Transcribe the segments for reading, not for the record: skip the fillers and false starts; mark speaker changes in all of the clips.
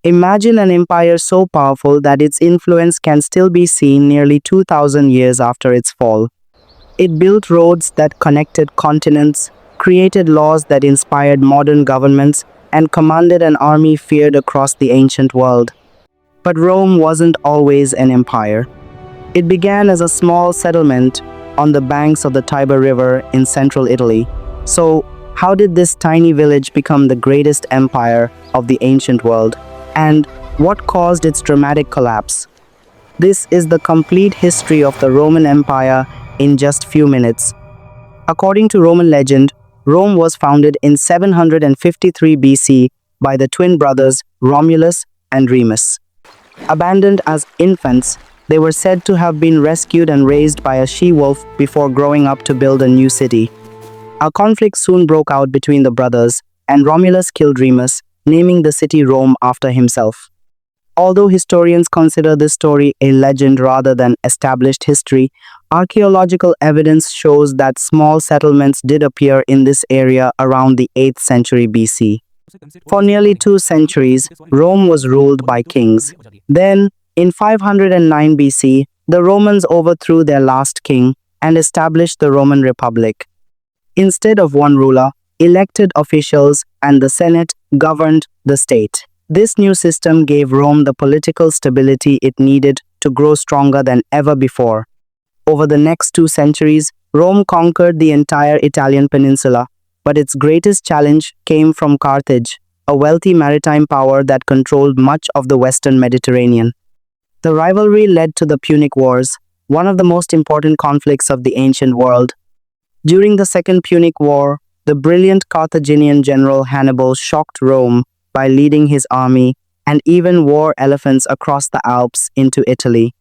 Speaker 1: Imagine an empire so powerful that its influence can still be seen nearly 2000 years after its fall. It built roads that connected continents, created laws that inspired modern governments, and commanded an army feared across the ancient world. But Rome wasn't always an empire. It began as a small settlement on the banks of the Tiber River in central Italy. So, how did this tiny village become the greatest empire of the ancient world? And what caused its dramatic collapse? This is the complete history of the Roman Empire in just few minutes. According to Roman legend, Rome was founded in 753 BC by the twin brothers Romulus and Remus. Abandoned as infants, they were said to have been rescued and raised by a she-wolf before growing up to build a new city. A conflict soon broke out between the brothers, and Romulus killed Remus, naming the city Rome after himself. Although historians consider this story a legend rather than established history, archaeological evidence shows that small settlements did appear in this area around the 8th century BC. For nearly 2 centuries, Rome was ruled by kings. Then, in 509 BC, the Romans overthrew their last king and established the Roman Republic. Instead of one ruler, elected officials and the Senate governed the state. This new system gave Rome the political stability it needed to grow stronger than ever before. Over the next 2 centuries, Rome conquered the entire Italian peninsula, but its greatest challenge came from Carthage, a wealthy maritime power that controlled much of the western Mediterranean. The rivalry led to the Punic Wars, one of the most important conflicts of the ancient world. During the Second Punic War, the brilliant Carthaginian general Hannibal shocked Rome by leading his army and even wore elephants across the Alps into Italy.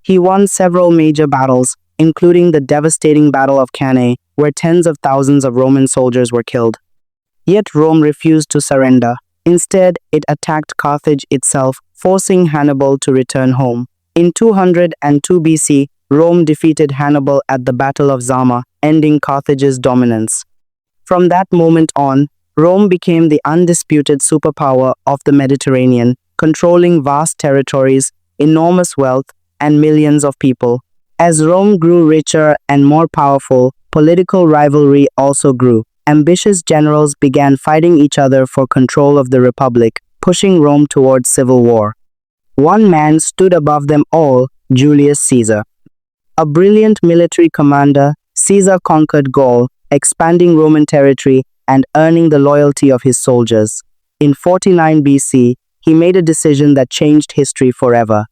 Speaker 1: He won several major battles, including the devastating Battle of Cannae, where tens of thousands of Roman soldiers were killed. Yet Rome refused to surrender. Instead, it attacked Carthage itself, forcing Hannibal to return home. In 202 BC, Rome defeated Hannibal at the Battle of Zama, ending Carthage's dominance. From that moment on, Rome became the undisputed superpower of the Mediterranean, controlling vast territories, enormous wealth, and millions of people. As Rome grew richer and more powerful, political rivalry also grew. Ambitious generals began fighting each other for control of the Republic, pushing Rome towards civil war. One man stood above them all, Julius Caesar. A brilliant military commander, Caesar conquered Gaul, expanding Roman territory and earning the loyalty of his soldiers. In 49 BC, he made a decision that changed history forever.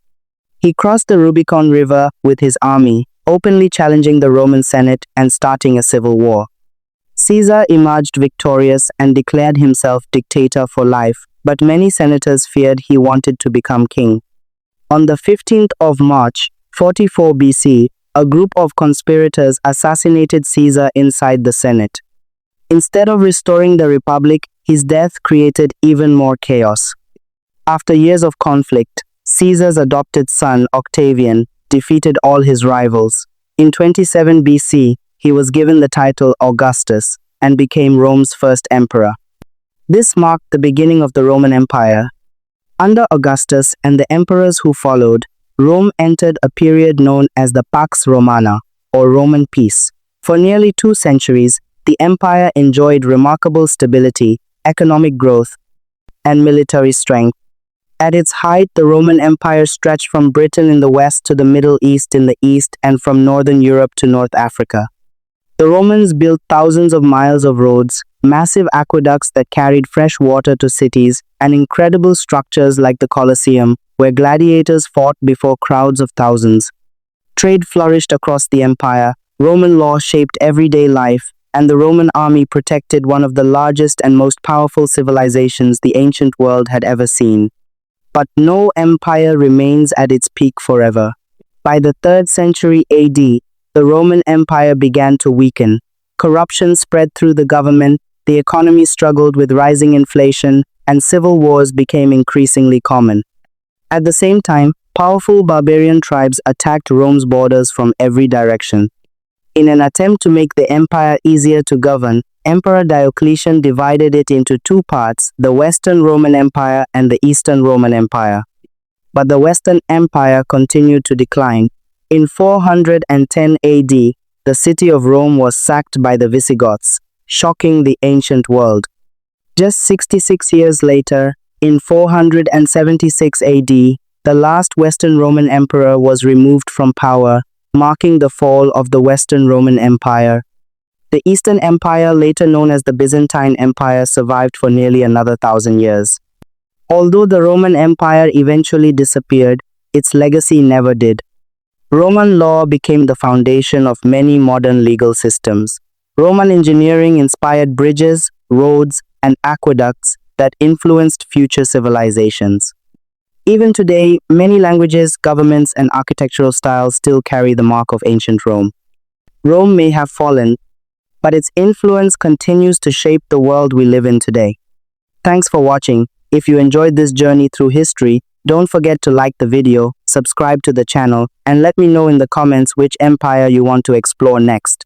Speaker 1: He crossed the Rubicon River with his army, openly challenging the Roman Senate and starting a civil war. Caesar emerged victorious and declared himself dictator for life, but many senators feared he wanted to become king. On the 15th of March, 44 BC, a group of conspirators assassinated Caesar inside the Senate. Instead of restoring the Republic, his death created even more chaos. After years of conflict, Caesar's adopted son, Octavian, defeated all his rivals. In 27 BC, he was given the title Augustus and became Rome's first emperor. This marked the beginning of the Roman Empire. Under Augustus and the emperors who followed, Rome entered a period known as the Pax Romana, or Roman peace. For nearly 2 centuries, the empire enjoyed remarkable stability, economic growth, and military strength. At its height, the Roman Empire stretched from Britain in the west to the Middle East in the east and from northern Europe to North Africa. The Romans built thousands of miles of roads, massive aqueducts that carried fresh water to cities, and incredible structures like the Colosseum, where gladiators fought before crowds of thousands. Trade flourished across the empire, Roman law shaped everyday life, and the Roman army protected one of the largest and most powerful civilizations the ancient world had ever seen. But no empire remains at its peak forever. By the 3rd century AD, the Roman Empire began to weaken. Corruption spread through the government, the economy struggled with rising inflation, and civil wars became increasingly common. At the same time, powerful barbarian tribes attacked Rome's borders from every direction. In an attempt to make the empire easier to govern, Emperor Diocletian divided it into two parts, the Western Roman Empire and the Eastern Roman Empire. But the Western Empire continued to decline. In 410 AD, the city of Rome was sacked by the Visigoths, shocking the ancient world. Just 66 years later, in 476 AD, the last Western Roman emperor was removed from power, marking the fall of the Western Roman Empire. The Eastern Empire, later known as the Byzantine Empire, survived for nearly another 1,000 years. Although the Roman Empire eventually disappeared, its legacy never did. Roman law became the foundation of many modern legal systems. Roman engineering inspired bridges, roads, and aqueducts that influenced future civilizations. Even today, many languages, governments, and architectural styles still carry the mark of ancient Rome. Rome may have fallen, but its influence continues to shape the world we live in today. Thanks for watching. If you enjoyed this journey through history, don't forget to like the video, subscribe to the channel, and let me know in the comments which empire you want to explore next.